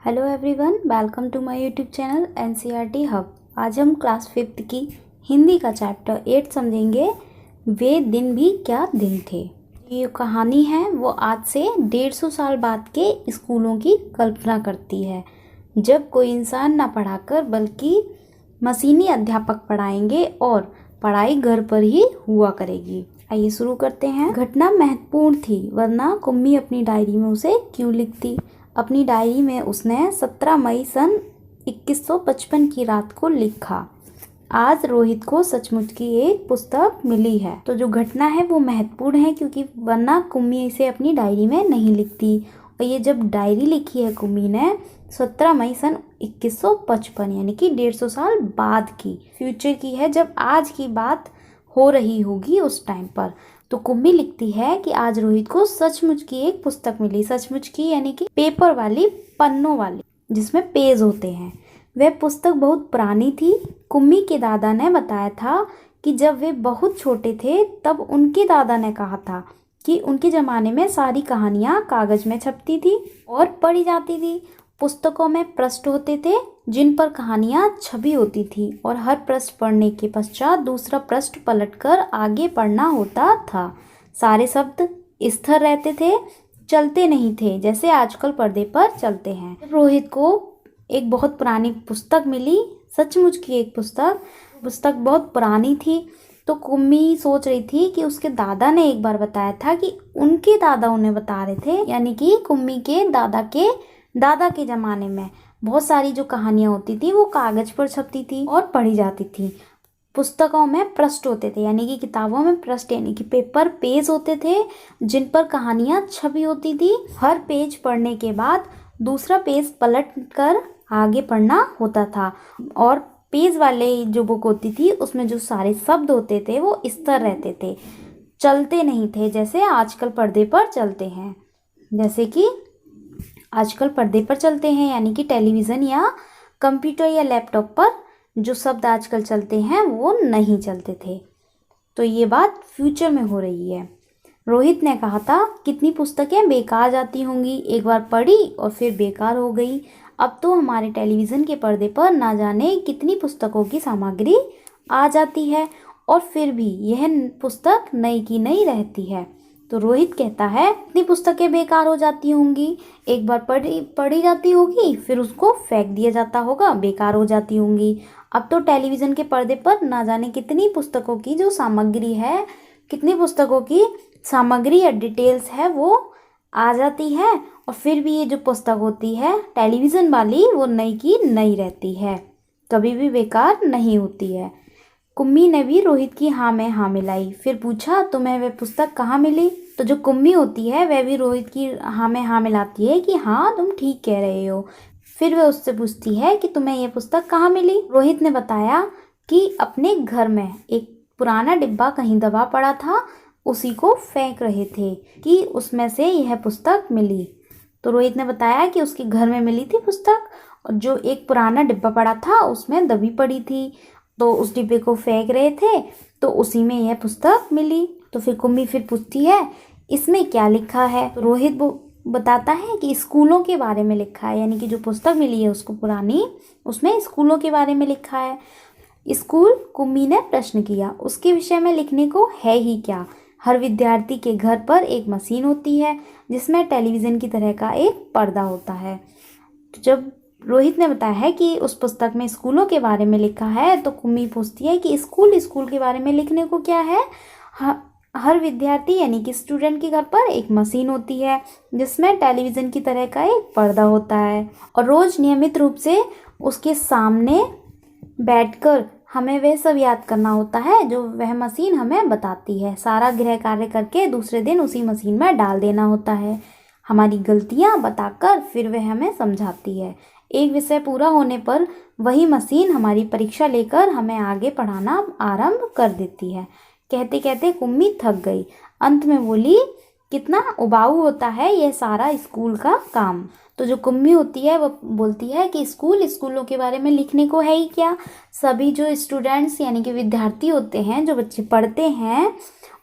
Hello everyone, welcome to my YouTube channel NCERT hub. आज हम class 5th की हिंदी का चैप्टर 8 समझेंगे। वे दिन भी क्या दिन थे। ये कहानी है वो आज से 150 साल बाद के स्कूलों की कल्पना करती है, जब कोई इंसान ना पढ़ाकर बल्कि मशीनी अध्यापक पढ़ाएंगे और पढ़ाई घर पर ही हुआ करेगी। आइए शुरू करते हैं। घटना महत्वपूर्ण थी, वरना कुम्मी अपनी डायरी में उसे क्यों लिखती। अपनी डायरी में उसने 17 मई सन 2155 की रात को लिखा, आज रोहित को सचमुच की एक पुस्तक मिली है। तो जो घटना है वो महत्वपूर्ण है, क्योंकि वरना कुम्मी इसे अपनी डायरी में नहीं लिखती। और ये जब डायरी लिखी है कुम्मी ने 17 मई सन 2155 यानी कि 150 साल बाद की, फ्यूचर की है, जब आज की बात हो रही होगी उस टाइम पर। तो कुम्मी लिखती है कि आज रोहित को सचमुच की एक पुस्तक मिली। सचमुच की यानी कि पेपर वाली, पन्नों वाली, जिसमें पेज होते हैं। वह पुस्तक बहुत पुरानी थी। कुम्मी के दादा ने बताया था कि जब वे बहुत छोटे थे तब उनके दादा ने कहा था कि उनके ज़माने में सारी कहानियाँ कागज़ में छपती थी और पढ़ी जाती थी। पुस्तकों में पृष्ठ होते थे जिन पर कहानियाँ छपी होती थी, और हर पृष्ठ पढ़ने के पश्चात दूसरा पृष्ठ पलटकर आगे पढ़ना होता था। सारे शब्द स्थिर रहते थे, चलते नहीं थे जैसे आजकल पर्दे पर चलते हैं। रोहित को एक बहुत पुरानी पुस्तक मिली, सचमुच की एक पुस्तक बहुत पुरानी थी। तो कुम्मी सोच रही थी कि उसके दादा ने एक बार बताया था कि उनके दादा उन्हें बता रहे थे, यानी कि कुम्मी के दादा के ज़माने में बहुत सारी जो कहानियाँ होती थी वो कागज़ पर छपती थी और पढ़ी जाती थी। पुस्तकों में पृष्ठ होते थे, यानी कि किताबों में पृष्ठ यानी कि पेज होते थे जिन पर कहानियाँ छपी होती थी। हर पेज पढ़ने के बाद दूसरा पेज पलट कर आगे पढ़ना होता था, और पेज वाले जो बुक होती थी उसमें जो सारे शब्द होते थे वो स्थिर रहते थे, चलते नहीं थे जैसे आजकल पर्दे पर चलते हैं। जैसे कि आजकल पर्दे पर चलते हैं, यानी कि टेलीविज़न या कंप्यूटर या लैपटॉप पर जो शब्द आजकल चलते हैं वो नहीं चलते थे। तो ये बात फ्यूचर में हो रही है। रोहित ने कहा था, कितनी पुस्तकें बेकार जाती होंगी, एक बार पढ़ी और फिर बेकार हो गई। अब तो हमारे टेलीविज़न के पर्दे पर ना जाने कितनी पुस्तकों की सामग्री आ जाती है, और फिर भी यह पुस्तक नई की नई रहती है। तो रोहित कहता है, इतनी पुस्तकें बेकार हो जाती होंगी, एक बार पढ़ी जाती होगी फिर उसको फेंक दिया जाता होगा, बेकार हो जाती होंगी। अब तो टेलीविज़न के पर्दे पर ना जाने कितनी पुस्तकों की जो सामग्री है, कितनी पुस्तकों की सामग्री या डिटेल्स है वो आ जाती है, और फिर भी ये जो पुस्तक होती है टेलीविज़न वाली वो नई की नई रहती है, कभी भी बेकार नहीं होती है। कुम्मी ने भी रोहित की हाँ में हाँ मिलाई। फिर पूछा, तुम्हें वह पुस्तक कहाँ मिली। तो जो कुम्मी होती है वह भी रोहित की हाँ में हाँ मिलाती है कि हाँ तुम ठीक कह रहे हो। फिर वह उससे पूछती है कि तुम्हें यह पुस्तक कहाँ मिली। रोहित ने बताया कि अपने घर में एक पुराना डिब्बा कहीं दबा पड़ा था, उसी को फेंक रहे थे कि उसमें से यह पुस्तक मिली। तो रोहित ने बताया कि उसके घर में मिली थी पुस्तक, और जो एक पुराना डिब्बा पड़ा था उसमें दबी पड़ी थी, तो उस डिब्बे को फेंक रहे थे तो उसी में यह पुस्तक मिली। तो फिर कुम्मी फिर पूछती है, इसमें क्या लिखा है। तो रोहित बताता है कि स्कूलों के बारे में लिखा है, यानी कि जो पुस्तक मिली है उसको पुरानी, उसमें स्कूलों के बारे में लिखा है। स्कूल, कुम्मी ने प्रश्न किया, उसके विषय में लिखने को है ही क्या। हर विद्यार्थी के घर पर एक मशीन होती है जिसमें टेलीविज़न की तरह का एक पर्दा होता है। तो जब रोहित ने बताया है कि उस पुस्तक में स्कूलों के बारे में लिखा है, तो कुम्मी पूछती है कि स्कूल के बारे में लिखने को क्या है। हर विद्यार्थी यानी कि स्टूडेंट के घर पर एक मशीन होती है जिसमें टेलीविज़न की तरह का एक पर्दा होता है, और रोज़ नियमित रूप से उसके सामने बैठकर हमें वह सब याद करना होता है जो वह मशीन हमें बताती है। सारा गृह कार्य करके दूसरे दिन उसी मशीन में डाल देना होता है, हमारी गलतियाँ बताकर फिर वह हमें समझाती है। एक विषय पूरा होने पर वही मशीन हमारी परीक्षा लेकर हमें आगे पढ़ाना आरंभ कर देती है। कहते कहते कुम्मी थक गई, अंत में बोली, कितना उबाऊ होता है यह सारा स्कूल का काम। तो जो कुम्मी होती है वो बोलती है कि स्कूलों के बारे में लिखने को है ही क्या। सभी जो स्टूडेंट्स यानी कि विद्यार्थी होते हैं, जो बच्चे पढ़ते हैं,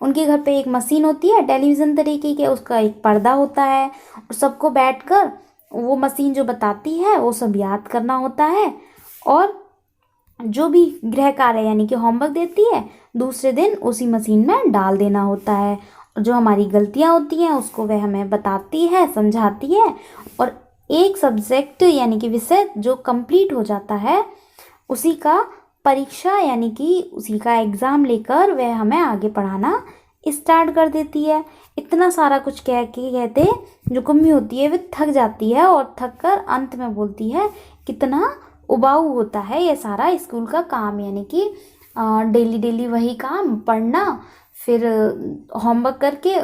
उनके घर पे एक मशीन होती है टेलीविज़न तरीके के, उसका एक पर्दा होता है, और सबको बैठकर वो मशीन जो बताती है वो सब याद करना होता है, और जो भी गृह कार्य यानी कि होमवर्क देती है दूसरे दिन उसी मशीन में डाल देना होता है। और जो हमारी गलतियां होती हैं उसको वह हमें बताती है, समझाती है, और एक सब्जेक्ट यानी कि विषय जो कंप्लीट हो जाता है उसी का परीक्षा यानी कि उसी का एग्ज़ाम लेकर वह हमें आगे पढ़ाना स्टार्ट कर देती है। इतना सारा कुछ कह के कहते जो कुम्मी होती है वह थक जाती है, और थक कर अंत में बोलती है कितना उबाऊ होता है ये सारा स्कूल का काम, यानी कि डेली डेली वही काम, पढ़ना, फिर होमवर्क करके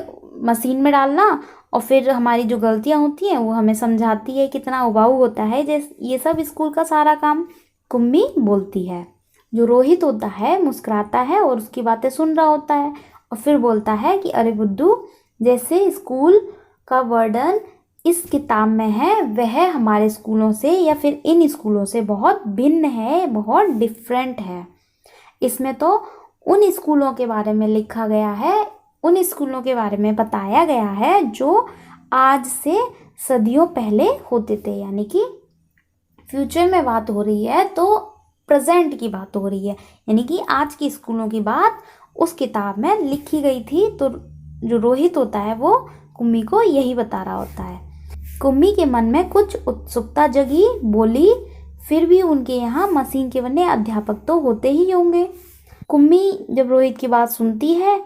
मशीन में डालना, और फिर हमारी जो गलतियां होती हैं वो हमें समझाती है कितना उबाऊ होता है जैसे ये सब स्कूल का सारा काम, कुम्मी बोलती है। जो रोहित होता है मुस्कुराता है और उसकी बातें सुन रहा होता है, और फिर बोलता है कि अरे बुद्धू, जैसे स्कूल का वर्डन इस किताब में है वह हमारे स्कूलों से या फिर इन स्कूलों से बहुत भिन्न है, बहुत डिफरेंट है। इसमें तो उन स्कूलों के बारे में लिखा गया है, उन स्कूलों के बारे में बताया गया है जो आज से सदियों पहले होते थे, यानी कि फ्यूचर में बात हो रही है तो प्रेजेंट की बात हो रही है, यानी कि आज की स्कूलों की बात उस किताब में लिखी गई थी। तो जो रोहित होता है वो कुम्मी को यही बता रहा होता है। कुम्मी के मन में कुछ उत्सुकता जगी, बोली फिर भी उनके यहाँ मशीन के बने अध्यापक तो होते ही होंगे। कुम्मी जब रोहित की बात सुनती है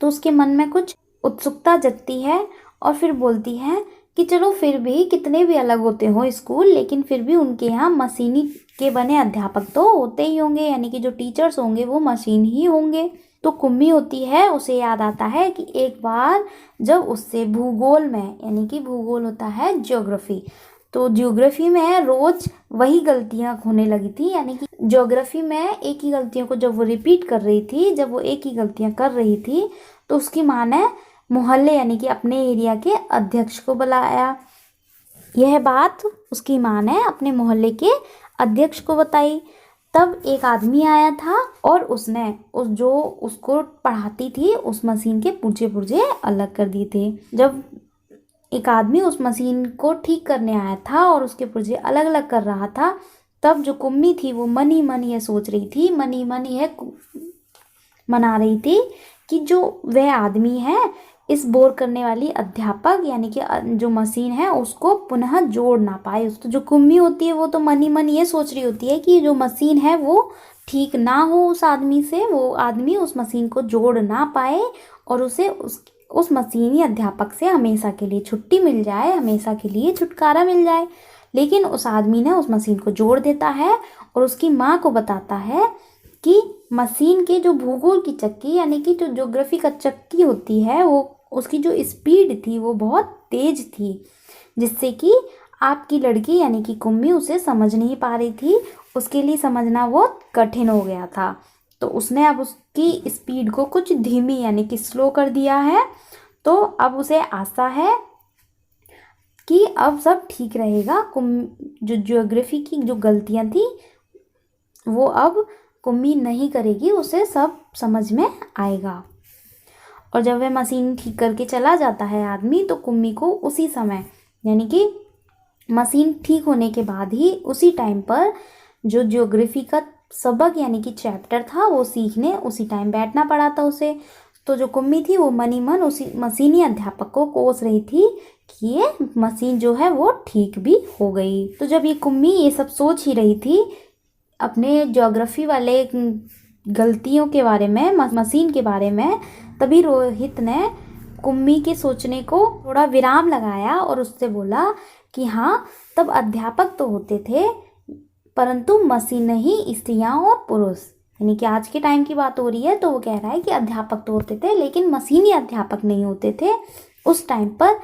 तो उसके मन में कुछ उत्सुकता जगती है, और फिर बोलती है कि चलो फिर भी कितने भी अलग होते हो स्कूल, लेकिन फिर भी उनके यहाँ मशीनी के बने अध्यापक तो होते ही होंगे, यानी कि जो टीचर्स होंगे वो मशीन ही होंगे। तो कुम्मी होती है उसे याद आता है कि एक बार जब उससे भूगोल में, यानी कि भूगोल होता है ज्योग्राफी, तो ज्योग्राफी में रोज वही गलतियां होने लगी थी, यानी कि ज्योग्राफी में एक ही गलतियों को जब वो रिपीट कर रही थी, जब वो एक ही गलतियां कर रही थी, तो उसकी माँ ने मोहल्ले यानी कि अपने एरिया के अध्यक्ष को बुलाया। यह बात उसकी माँ ने अपने मोहल्ले के अध्यक्ष को बताई। तब एक आदमी आया था और उसने जो उसको पढ़ाती थी उस मशीन के पुर्जे पुर्जे अलग कर दिए थे। जब एक आदमी उस मशीन को ठीक करने आया था और उसके पुर्जे अलग अलग कर रहा था, तब जो कुम्मी थी वो मन ही मन ये सोच रही थी, मन ही मन यह मना रही थी कि जो वह आदमी है इस बोर करने वाली अध्यापक यानी कि जो मशीन है उसको पुनः जोड़ ना पाए। तो जो कुम्मी होती है वो तो मन ही मन ये सोच रही होती है कि जो मशीन है वो ठीक ना हो उस आदमी से, वो आदमी उस मशीन को जोड़ ना पाए और उसे उस मशीनी अध्यापक से हमेशा के लिए छुट्टी मिल जाए, हमेशा के लिए छुटकारा मिल जाए। लेकिन उस आदमी ने उस मशीन को जोड़ देता है और उसकी माँ को बताता है कि मशीन के जो भूगोल की चक्की यानी कि जो ज्योग्राफी का चक्की होती है वो उसकी जो स्पीड थी वो बहुत तेज थी, जिससे कि आपकी लड़की यानी कि कुम्मी उसे समझ नहीं पा रही थी, उसके लिए समझना बहुत कठिन हो गया था। तो उसने अब उसकी स्पीड को कुछ धीमी यानी कि स्लो कर दिया है। तो अब उसे आशा है कि अब सब ठीक रहेगा। जो ज्योग्राफी की जो गलतियां थी वो अब कुम्मी नहीं करेगी, उसे सब समझ में आएगा। और जब वह मशीन ठीक करके चला जाता है आदमी, तो कुम्मी को उसी समय यानी कि मशीन ठीक होने के बाद ही उसी टाइम पर जो ज्योग्राफी का सबक यानी कि चैप्टर था वो सीखने उसी टाइम बैठना पड़ा था उसे। तो जो कुम्मी थी वो मन ही मन उसी मशीनी अध्यापक को कोस रही थी कि ये मशीन जो है वो ठीक भी हो गई। तो जब ये कुम्मी ये सब सोच ही रही थी अपने ज्योग्राफी वाले गलतियों के बारे में, मशीन के बारे में, तभी रोहित ने कुम्मी के सोचने को थोड़ा विराम लगाया और उससे बोला कि हाँ, तब अध्यापक तो होते थे परंतु मशीन नहीं, स्त्रियां और पुरुष। यानी कि आज के टाइम की बात हो रही है, तो वो कह रहा है कि अध्यापक तो होते थे लेकिन मशीनी अध्यापक नहीं होते थे। उस टाइम पर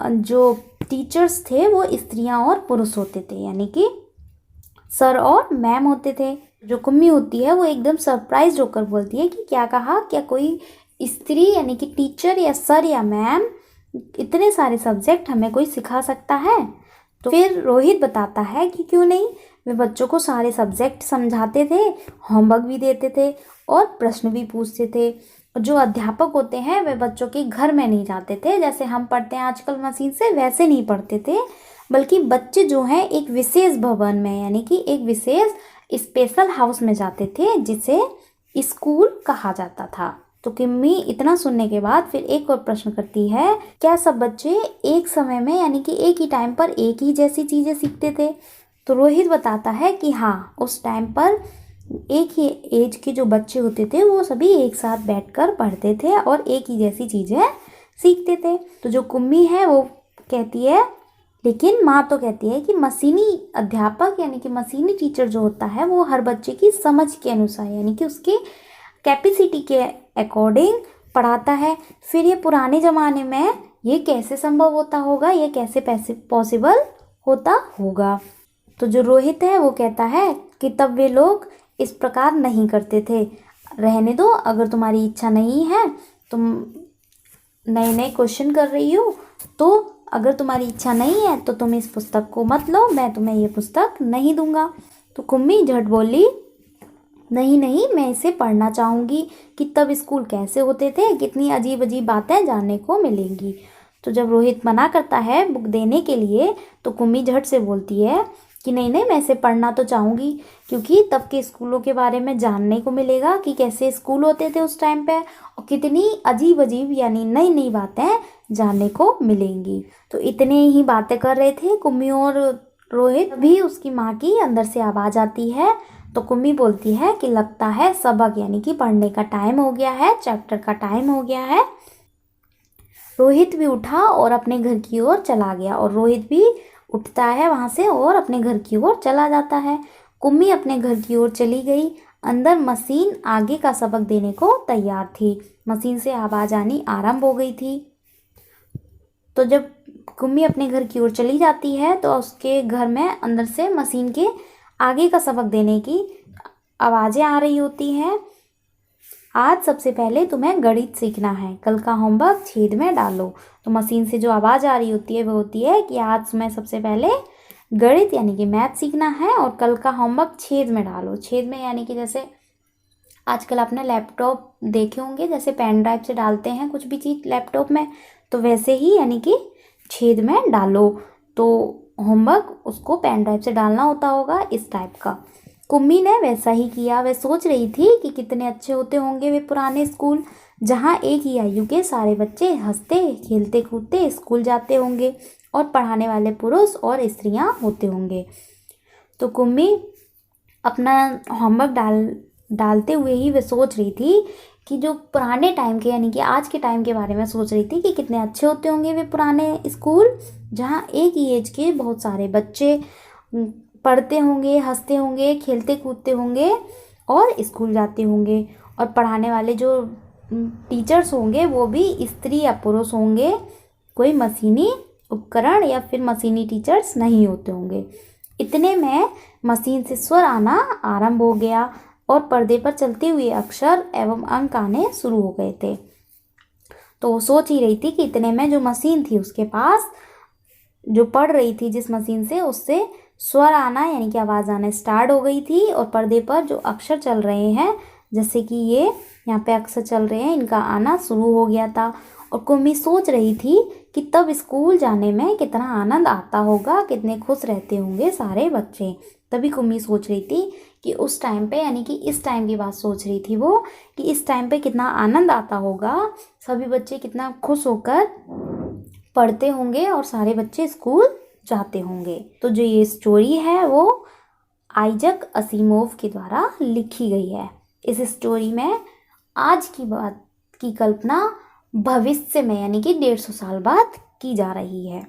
जो टीचर्स थे वो स्त्रियां और पुरुष होते थे, यानी कि सर और मैम होते थे। जो कुम्मी होती है वो एकदम सरप्राइज होकर बोलती है कि क्या कहा, क्या कोई स्त्री यानी कि टीचर या सर या मैम इतने सारे सब्जेक्ट हमें कोई सिखा सकता है? तो फिर रोहित बताता है कि क्यों नहीं, वे बच्चों को सारे सब्जेक्ट समझाते थे, होमवर्क भी देते थे और प्रश्न भी पूछते थे। जो अध्यापक होते हैं वे बच्चों के घर में नहीं जाते थे, जैसे हम पढ़ते हैं आजकल मशीन से, वैसे नहीं पढ़ते थे। बल्कि बच्चे जो हैं एक विशेष भवन में यानी कि एक विशेष स्पेशल हाउस में जाते थे जिसे स्कूल कहा जाता था। तो किम्मी इतना सुनने के बाद फिर एक और प्रश्न करती है, क्या सब बच्चे एक समय में यानी कि एक ही टाइम पर एक ही जैसी चीज़ें सीखते थे? तो रोहित बताता है कि हाँ, उस टाइम पर एक ही एज के जो बच्चे होते थे वो सभी एक साथ बैठकर पढ़ते थे और एक ही जैसी चीज़ें सीखते थे। तो जो कुम्मी है वो कहती है, लेकिन माँ तो कहती है कि मशीनी अध्यापक यानी कि मशीनी टीचर जो होता है वो हर बच्चे की समझ के अनुसार यानी कि उसके कैपेसिटी के अकॉर्डिंग पढ़ाता है। फिर ये पुराने ज़माने में ये कैसे संभव होता होगा, ये कैसे पॉसिबल होता होगा? तो जो रोहित है वो कहता है कि तब वे लोग इस प्रकार नहीं करते थे। रहने दो, अगर तुम्हारी इच्छा नहीं है, तुम नए नए क्वेश्चन कर रही हो, तो अगर तुम्हारी इच्छा नहीं है तो तुम इस पुस्तक को मत लो, मैं तुम्हें ये पुस्तक नहीं दूंगा। तो कुम्मी झट बोली, नहीं नहीं, मैं इसे पढ़ना चाहूँगी कि तब स्कूल कैसे होते थे, कितनी अजीब अजीब बातें जानने को मिलेंगी। तो जब रोहित मना करता है बुक देने के लिए तो कुम्मी झट से बोलती है कि नहीं नहीं, मैं इसे पढ़ना तो चाहूँगी क्योंकि तब के स्कूलों के बारे में जानने को मिलेगा कि कैसे स्कूल होते थे उस टाइम पे और कितनी अजीब अजीब यानी नई नई बातें जानने को मिलेंगी। तो इतने ही बातें कर रहे थे कुम्मी और रोहित, भी उसकी माँ की अंदर से आवाज़ आती है। तो कुम्मी बोलती है कि लगता है सबक यानी कि पढ़ने का टाइम हो गया है, चैप्टर का टाइम हो गया है। रोहित भी उठा और अपने घर की ओर चला गया और रोहित भी उठता है वहाँ से और अपने घर की ओर चला जाता है। कुम्मी अपने घर की ओर चली गई। अंदर मशीन आगे का सबक देने को तैयार थी। मशीन से आवाज़ आनी आरंभ हो गई थी। तो जब कुम्मी अपने घर की ओर चली जाती है तो उसके घर में अंदर से मशीन के आगे का सबक देने की आवाज़ें आ रही होती हैं। आज सबसे पहले तुम्हें गणित सीखना है, कल का होमवर्क छेद में डालो। तो मशीन से जो आवाज़ आ रही होती है वो होती है कि आज तुम्हें सबसे पहले गणित यानी कि मैथ सीखना है और कल का होमवर्क छेद में डालो। छेद में यानी कि जैसे आजकल आपने लैपटॉप देखे होंगे, जैसे पेन ड्राइव से डालते हैं कुछ भी चीज़ लैपटॉप में, तो वैसे ही यानी कि छेद में डालो। तो होमवर्क उसको पेन ड्राइव से डालना होता होगा इस टाइप का। कुम्मी ने वैसा ही किया। वह सोच रही थी कि कितने अच्छे होते होंगे वे पुराने स्कूल, जहाँ एक ही आयु के सारे बच्चे हंसते खेलते कूदते स्कूल जाते होंगे और पढ़ाने वाले पुरुष और स्त्रियाँ होते होंगे। तो कुम्मी अपना होमवर्क डालते हुए ही वे सोच रही थी कि जो पुराने टाइम के यानी कि आज के टाइम के बारे में सोच रही थी कि कितने अच्छे होते होंगे वे पुराने स्कूल, जहाँ एक ही एज के बहुत सारे बच्चे पढ़ते होंगे, हंसते होंगे, खेलते कूदते होंगे और स्कूल जाते होंगे और पढ़ाने वाले जो टीचर्स होंगे वो भी स्त्री या पुरुष होंगे, कोई मशीनी उपकरण या फिर मशीनी टीचर्स नहीं होते होंगे। इतने में मशीन से स्वर आना आरंभ हो गया और पर्दे पर चलते हुए अक्षर एवं अंक आने शुरू हो गए थे। तो वो सोच ही रही थी कि इतने में जो मशीन थी उसके पास जो पढ़ रही थी जिस मशीन से, उससे स्वर आना यानी कि आवाज़ आना स्टार्ट हो गई थी और पर्दे पर जो अक्षर चल रहे हैं, जैसे कि ये यहाँ पे अक्षर चल रहे हैं, इनका आना शुरू हो गया था। और कुम्मी सोच रही थी कि तब स्कूल जाने में कितना आनंद आता होगा, कितने खुश रहते होंगे सारे बच्चे। तभी कुम्मी सोच रही थी कि उस टाइम पे यानी कि इस टाइम की बात सोच रही थी वो, कि इस टाइम पे कितना आनंद आता होगा, सभी बच्चे कितना खुश होकर पढ़ते होंगे और सारे बच्चे स्कूल जाते होंगे। तो जो ये स्टोरी है वो आइजक असीमोव के द्वारा लिखी गई है। इस स्टोरी में आज की बात की कल्पना भविष्य में यानी कि 150 साल बाद की जा रही है।